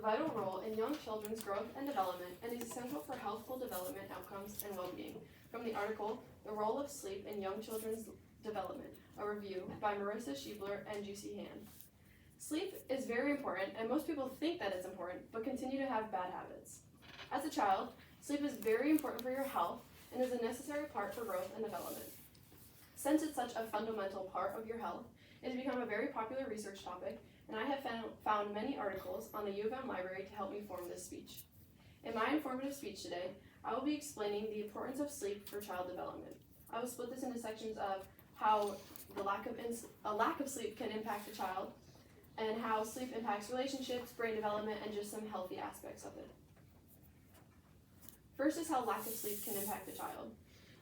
vital role in young children's growth and development and is essential for healthful development outcomes and well-being. From the article, The Role of Sleep in Young Children's Development, a review by Marissa Schiebler and Juicy Hand. Sleep is very important, and most people think that it's important, but continue to have bad habits. As a child, sleep is very important for your health and is a necessary part for growth and development. Since it's such a fundamental part of your health, it has become a very popular research topic, and I have found many articles on the U of M library to help me form this speech. In my informative speech today, I will be explaining the importance of sleep for child development. I will split this into sections of how a lack of sleep can impact a child, and how sleep impacts relationships, brain development, and just some healthy aspects of it. First is how lack of sleep can impact a child.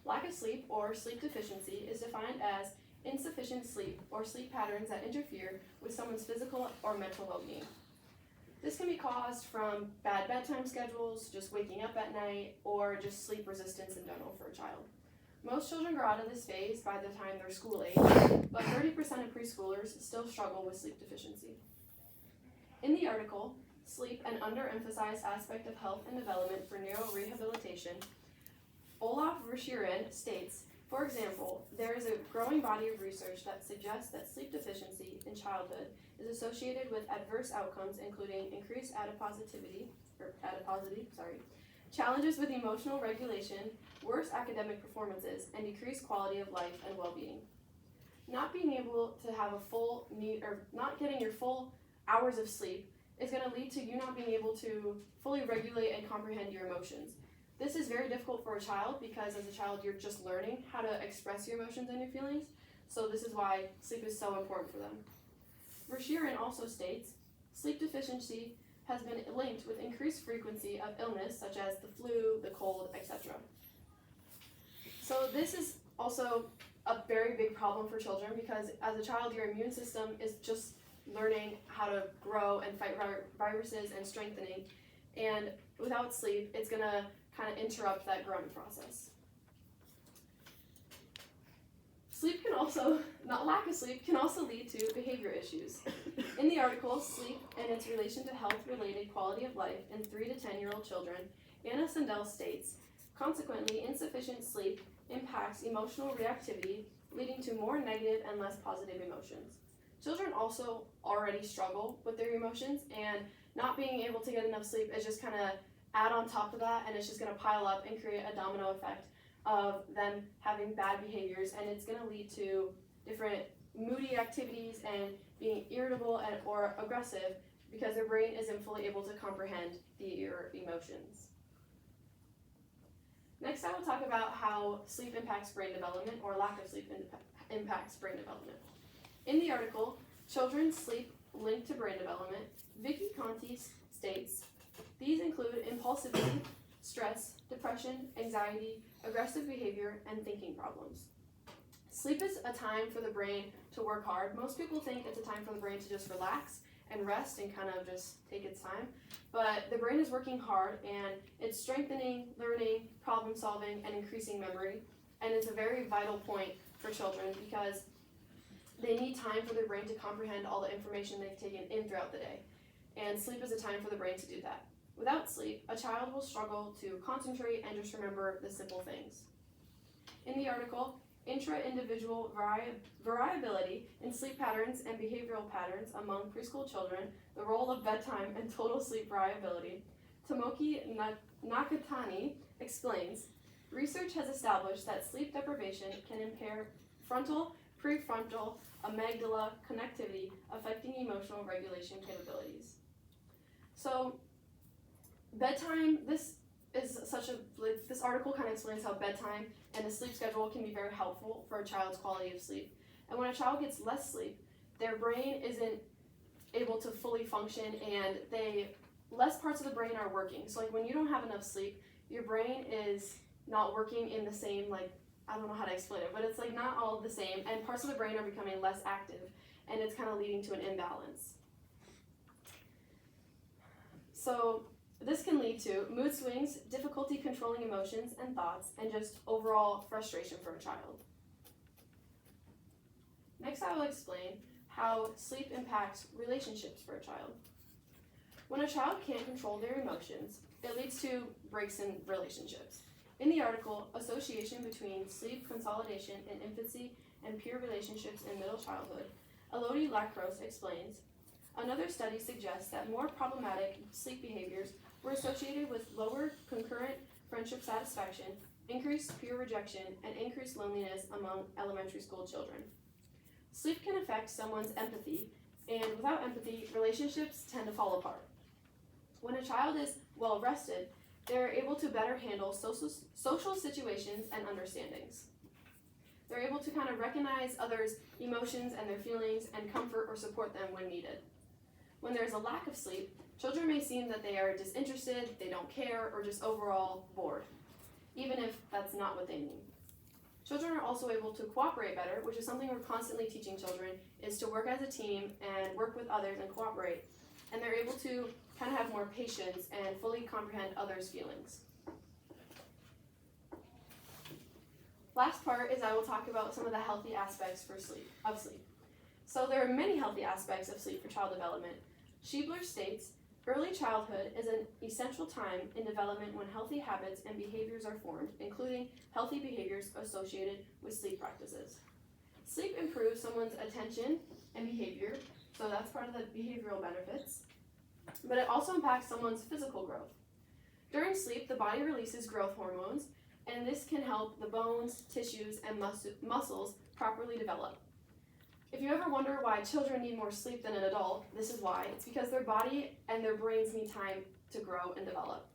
Lack of sleep, or sleep deficiency, is defined as insufficient sleep or sleep patterns that interfere with someone's physical or mental well-being. This can be caused from bad bedtime schedules, just waking up at night, or just sleep resistance in general for a child. Most children grow out of this phase by the time they're school age, but 30% of preschoolers still struggle with sleep deficiency. In the article, Sleep, an Underemphasized Aspect of Health and Development for Neurorehabilitation, Olaf Verschuren states, for example, there is a growing body of research that suggests that sleep deficiency in childhood is associated with adverse outcomes including increased adiposity, challenges with emotional regulation, worse academic performances, and decreased quality of life and well-being. Not being able to have not getting your full hours of sleep is going to lead to you not being able to fully regulate and comprehend your emotions. This is very difficult for a child because as a child you're just learning how to express your emotions and your feelings, so this is why sleep is so important for them. Verschuren also states, sleep deficiency has been linked with increased frequency of illness such as the flu, the cold, etc. So this is also a very big problem for children because as a child your immune system is just learning how to grow and fight viruses and strengthening, and without sleep it's going to kind of interrupt that growing process. Lack of sleep can also lead to behavior issues. In the article, Sleep and its Relation to Health-Related Quality of Life in 3 to 10-year-old Children, Anna Sandel states, consequently, insufficient sleep impacts emotional reactivity, leading to more negative and less positive emotions. Children also already struggle with their emotions, and not being able to get enough sleep is just kind of add on top of that, and it's just going to pile up and create a domino effect of them having bad behaviors, and it's going to lead to different moody activities and being irritable or aggressive because their brain isn't fully able to comprehend your emotions. Next, I will talk about how sleep impacts brain development, or lack of sleep impacts brain development. In the article, Children's Sleep Linked to Brain Development, Vicky Conti states, these include impulsivity, stress, depression, anxiety, aggressive behavior, and thinking problems. Sleep is a time for the brain to work hard. Most people think it's a time for the brain to just relax and rest and kind of just take its time. But the brain is working hard and it's strengthening, learning, problem solving, and increasing memory. And it's a very vital point for children because they need time for their brain to comprehend all the information they've taken in throughout the day. And sleep is a time for the brain to do that. Without sleep, a child will struggle to concentrate and just remember the simple things. In the article, Intra-Individual Variability in Sleep Patterns and Behavioral Patterns Among Preschool Children, the Role of Bedtime and Total Sleep Variability, Tomoki Nakatani explains, research has established that sleep deprivation can impair frontal, prefrontal, amygdala connectivity, affecting emotional regulation capabilities. So, bedtime, this article kind of explains how bedtime and the sleep schedule can be very helpful for a child's quality of sleep. And when a child gets less sleep, their brain isn't able to fully function and less parts of the brain are working. So like when you don't have enough sleep, your brain is not working in the same, I don't know how to explain it, but it's not all the same, and parts of the brain are becoming less active, and it's kind of leading to an imbalance. So this can lead to mood swings, difficulty controlling emotions and thoughts, and just overall frustration for a child. Next, I will explain how sleep impacts relationships for a child. When a child can't control their emotions, it leads to breaks in relationships. In the article, Association Between Sleep Consolidation in Infancy and Peer Relationships in Middle Childhood, Elodie Lacrosse explains, another study suggests that more problematic sleep behaviors were associated with lower concurrent friendship satisfaction, increased peer rejection, and increased loneliness among elementary school children. Sleep can affect someone's empathy, and without empathy, relationships tend to fall apart. When a child is well rested, they are able to better handle social situations and understandings. They're able to kind of recognize others' emotions and their feelings and comfort or support them when needed. When there's a lack of sleep, children may seem that they are disinterested, they don't care, or just overall bored, even if that's not what they mean. Children are also able to cooperate better, which is something we're constantly teaching children, is to work as a team and work with others and cooperate. And they're able to kind of have more patience and fully comprehend others' feelings. Last part is I will talk about some of the healthy aspects of sleep. So there are many healthy aspects of sleep for child development. Schiebler states, early childhood is an essential time in development when healthy habits and behaviors are formed, including healthy behaviors associated with sleep practices. Sleep improves someone's attention and behavior, so that's part of the behavioral benefits, but it also impacts someone's physical growth. During sleep, the body releases growth hormones, and this can help the bones, tissues, and muscles properly develop. If you ever wonder why children need more sleep than an adult, this is why. It's because their body and their brains need time to grow and develop.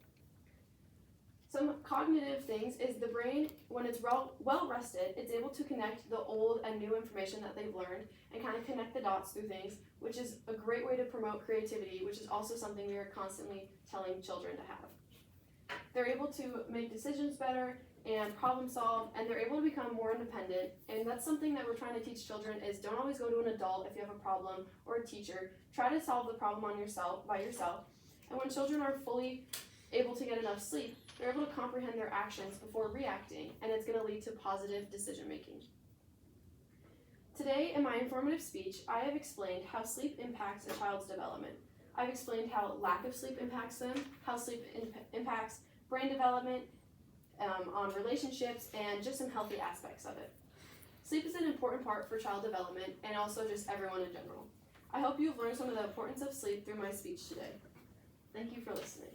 Some cognitive things is the brain, when it's well rested, it's able to connect the old and new information that they've learned and kind of connect the dots through things, which is a great way to promote creativity, which is also something we are constantly telling children to have. They're able to make decisions better and problem solve, and they're able to become more independent, and that's something that we're trying to teach children is don't always go to an adult if you have a problem or a teacher. Try to solve the problem by yourself. And when children are fully able to get enough sleep, they're able to comprehend their actions before reacting, and it's going to lead to positive decision making. Today, in my informative speech, I have explained how sleep impacts a child's development. I've explained how lack of sleep impacts them, how sleep impacts brain development, on relationships, and just some healthy aspects of it. Sleep is an important part for child development and also just everyone in general. I hope you've learned some of the importance of sleep through my speech today. Thank you for listening.